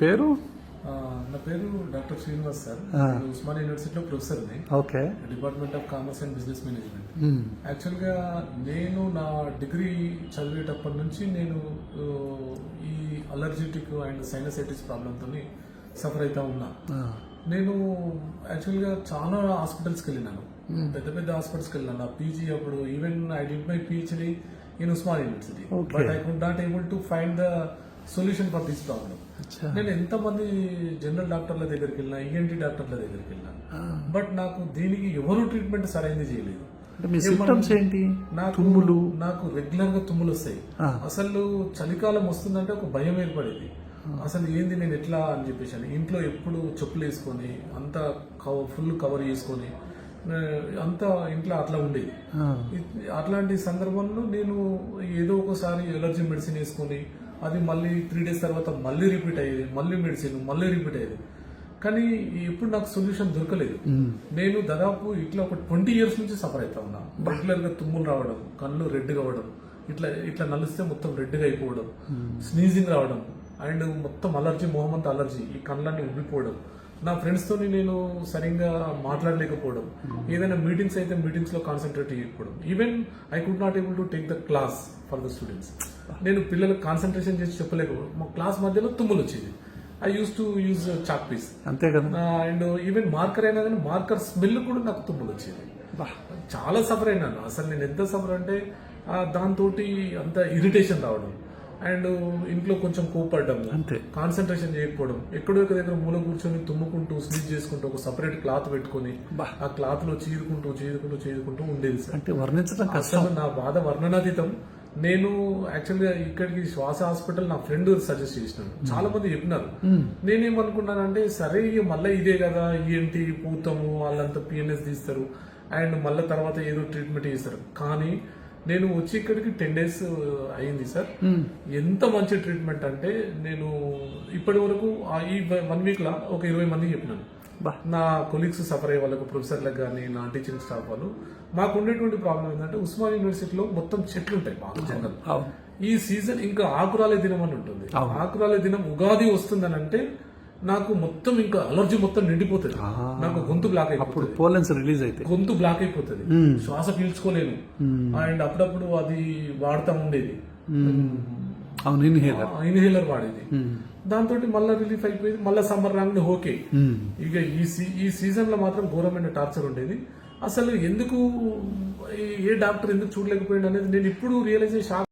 పేరు నా పేరు డాక్టర్ శ్రీనివాస్ సార్. ఉస్మానియా యూనివర్సిటీలో ప్రొఫెసర్ని. Okay. Department of commerce and business management. యాక్చువల్గా నేను నా డిగ్రీ చదివేటప్పటి నుంచి నేను ఈ అలర్జెటిక్ అండ్ సైనసైటిస్ ప్రాబ్లంతో సఫర్ అవుతా ఉన్నా. నేను యాక్చువల్గా చాలా హాస్పిటల్స్కి వెళ్ళినాను, పెద్ద పెద్ద హాస్పిటల్స్కి వెళ్ళినాను. నా పీజీ అప్పుడు even I did my PhD in Osmania university, but I could not able to find the solution for this problem. నేను ఎంతమంది జనరల్ డాక్టర్ల దగ్గరికి వెళ్ళినా, ఈఎన్టీ డాక్టర్ల దగ్గరికి వెళ్ళినా, బట్ నాకు దీనికి ఎవరు ట్రీట్మెంట్ సరైనది చేయలేదు. నాకు రెగ్యులర్ గా తుమ్ములు వస్తాయి. అసలు చలికాలం వస్తుందంటే ఒక భయం ఏర్పడేది. అసలు ఏంది నేను ఎట్లా అని చెప్పేసి ఇంట్లో ఎప్పుడు చెప్పులు వేసుకొని అంతా ఫుల్ కవర్ చేసుకొని అంతా ఇంట్లో అట్లా ఉండేది. అట్లాంటి సందర్భంలో నేను ఏదో ఒకసారి ఎలర్జీ మెడిసిన్ వేసుకొని అది మళ్ళీ 3 days తర్వాత మళ్ళీ రిపీట్ అయ్యేది, మళ్ళీ మెడిసిన్ మళ్ళీ రిపీట్ అయ్యేది. కానీ ఎప్పుడు నాకు సొల్యూషన్ దొరకలేదు. నేను దాదాపు ఇట్లా ఒక 20 years నుంచి సఫర్ అవుతా ఉన్నా. రెగ్యులర్ గా తుమ్ములు రావడం, కళ్ళు రెడ్ కావడం, ఇట్లా ఇట్లా నలిస్తే మొత్తం రెడ్గా అయిపోవడం, స్నీజింగ్ రావడం, అండ్ మొత్తం అలర్జీ, మొహమంతా అలర్జీ, ఈ కళ్ళన్నీ ఉబ్బిపోవడం. నా ఫ్రెండ్స్ తోని నేను సరిగ్గా మాట్లాడలేకపోవడం, ఏదైనా మీటింగ్స్ అయితే మీటింగ్స్ లో కాన్సన్ట్రేట్ చేయకపోవడం. Even I could not able to take the class for the students. నేను పిల్లలకు కాన్సన్ట్రేషన్ చేసి చెప్పలేకపోవడం. మా క్లాస్ మధ్యలో తుమ్ములు వచ్చేది. I use to use chalk piece, అంతే కదా. అండ్ ఈవెన్ మార్కర్ అయినా కానీ మార్కర్ స్మెల్ కూడా నాకు తుమ్ములు వచ్చేది. చాలా సఫర్ అయినాను. అసలు నేను ఎంత సఫర్ అంటే దాంతో అంత ఇరిటేషన్ రావడం, అండ్ ఇంట్లో కొంచెం కోపడ్డం, కాన్సన్ట్రేషన్ చేయకపోవడం, ఎక్కడో ఒక దగ్గర మూల కూర్చొని తుమ్ముకుంటూ స్లీప్ చేసుకుంటూ ఒక సపరేట్ క్లాత్ పెట్టుకుని ఆ క్లాత్ లో చీదుకుంటూ ఉండేది సార్. అంటే వర్ణించడం అసలు నా బాధ వర్ణనాతీతం. నేను యాక్చువల్గా ఇక్కడికి శ్వాస హాస్పిటల్ నా ఫ్రెండ్ సజెస్ట్ చేసినాను. చాలా మంది చెప్పినారు. నేనేమనుకున్నానంటే సరే మళ్ళీ ఇదే కదా, ఏంటి పూతము వాళ్ళంతా పిఎన్ఎస్ తీస్తారు అండ్ మళ్ళీ తర్వాత ఏదో ట్రీట్మెంట్ చేస్తారు. కానీ నేను వచ్చి ఇక్కడికి 10 days అయింది సార్. ఎంత మంచి ట్రీట్మెంట్ అంటే నేను ఇప్పటి వరకు ఈ 1 week లా ఒక 20 మందికి చెప్పినాను. నా కొలీగ్స్ సఫర్ అయ్యే వాళ్ళకు, ప్రొఫెసర్లకు కానీ, నా టీచింగ్ స్టాఫ్ వాళ్ళు. మాకు ఉండేటువంటి ప్రాబ్లం ఏంటంటే ఉస్మానియా యూనివర్సిటీలో మొత్తం చెట్లు ఉంటాయి, బాగా జంగల్. ఈ సీజన్ ఇంకా ఆకురాలే దినం అని ఉంటుంది. ఆకురాలే దినం ఉగాది వస్తుందని అంటే నాకు మొత్తం ఇంకా అలర్జీ మొత్తం నిండిపోతుంది. నాకు గొంతు బ్లాక్ అయిపోతుంది, పోలెన్స్ రిలీజ్ అయితే గొంతు బ్లాక్ అయిపోతుంది, శ్వాస పీల్చుకోలేను. అండ్ అప్పుడప్పుడు అది వాడుతూ ఉండేది, ఇన్హేలర్ వాడేది. దాంతో మళ్ళీ రిలీఫ్ అయిపోయింది. మళ్ళీ సమ్మర్ రాగానే ఓకే. ఇక ఈ సీజన్ లో మాత్రం ఘోరమైన టార్చర్ ఉండేది. అసలు ఎందుకు ఏ డాక్టర్ ఎందుకు చూడలేకపోయింది అనేది నేను ఇప్పుడు రియలైజ్